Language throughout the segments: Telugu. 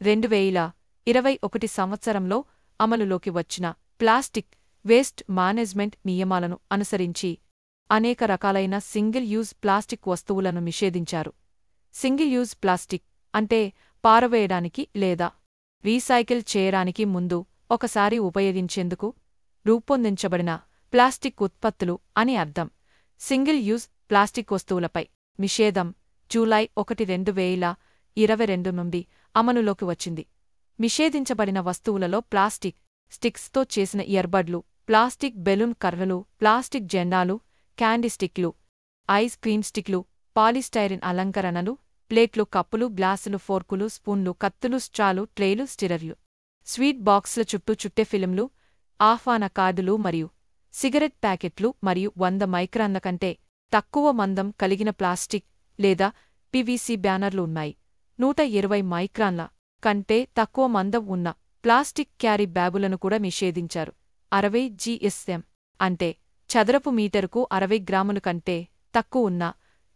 2021 సంవత్సరంలో అమలులోకి వచ్చిన ప్లాస్టిక్ వేస్ట్ మేనేజ్మెంట్ నియమాలను అనుసరించి అనేక రకాలైన సింగిల్ యూజ్ ప్లాస్టిక్ వస్తువులను నిషేధించారు. సింగిల్ యూజ్ ప్లాస్టిక్ అంటే పారవేయడానికి లేదా రీసైకిల్ చేయడానికి ముందు ఒకసారి ఉపయోగించేందుకు రూపొందించబడిన ప్లాస్టిక్ ఉత్పత్తులు అని అర్థం. సింగిల్ యూజ్ ప్లాస్టిక్ వస్తువులపై నిషేధం జూలై 1, 2022 నుండి అమలులోకి వచ్చింది. నిషేధించబడిన వస్తువులలో ప్లాస్టిక్ స్టిక్స్తో చేసిన ఇయర్బడ్లు, ప్లాస్టిక్ బెలూన్ కర్రలు, ప్లాస్టిక్ జెండాలు, క్యాండీ స్టిక్లు, ఐస్ క్రీమ్ స్టిక్లు, పాలిస్టైరిన్ అలంకరణలు, ప్లేట్లు, కప్పులు, గ్లాసులు, ఫోర్కులు, స్పూన్లు, కత్తులు, స్ట్రాలు, ట్రేలు, స్టిరర్లు, స్వీట్ బాక్స్ల చుట్టూ చుట్టే ఫిల్మ్లు, ఆహ్వాన కార్డులు మరియు సిగరెట్ ప్యాకెట్లు మరియు 100 మైక్రాన్ల కంటే తక్కువ మందం కలిగిన ప్లాస్టిక్ లేదా పివిసి బ్యానర్లు ఉన్నాయి. 120 మైక్రాన్ల కంటే తక్కువ మందం ఉన్న ప్లాస్టిక్ క్యారీ బ్యాగులను కూడా నిషేధించారు. 60 GSM అంటే చదరపు మీటరుకు 60 గ్రాముల కంటే తక్కువ ఉన్న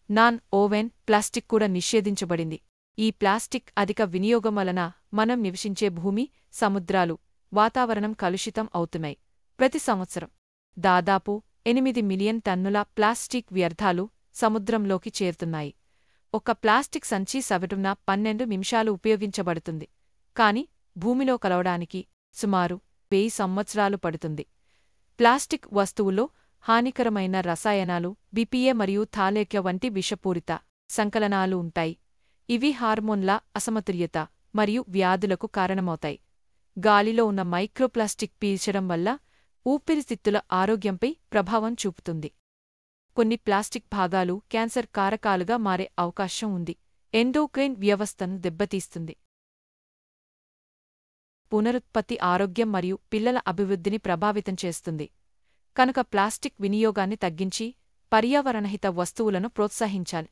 నాన్ ఓవెన్ ప్లాస్టిక్ కూడా నిషేధించబడింది. ఈ ప్లాస్టిక్ అధిక వినియోగం వలన మనం నివసించే భూమి, సముద్రాలు, వాతావరణం కలుషితం అవుతున్నాయి. ప్రతి సంవత్సరం దాదాపు 8 మిలియన్ టన్నుల ప్లాస్టిక్ వ్యర్థాలు సముద్రంలోకి చేరుతున్నాయి. ఒక ప్లాస్టిక్ సంచి సగటున 12 నిమిషాలు ఉపయోగించబడుతుంది, కాని భూమిలో కలవడానికి సుమారు 1000 సంవత్సరాలు పడుతుంది. ప్లాస్టిక్ వస్తువుల్లో హానికరమైన రసాయనాలు, BPA మరియు థాలేక్య వంటి విషపూరిత సంకలనాలు ఉంటాయి. ఇవి హార్మోన్ల అసమతుల్యత మరియు వ్యాధులకు కారణమవుతాయి. గాలిలో ఉన్న మైక్రోప్లాస్టిక్ పీల్చడం వల్ల ఊపిరితిత్తుల ఆరోగ్యంపై ప్రభావం చూపుతుంది. కొన్ని ప్లాస్టిక్ భాగాలు క్యాన్సర్ కారకాలుగా మారే అవకాశం ఉంది. ఎండోక్రైన్ వ్యవస్థను దెబ్బతీస్తుంది. పునరుత్పత్తి ఆరోగ్యం మరియు పిల్లల అభివృద్ధిని ప్రభావితం చేస్తుంది. కనుక ప్లాస్టిక్ వినియోగాన్ని తగ్గించి పర్యావరణహిత వస్తువులను ప్రోత్సహించాలి.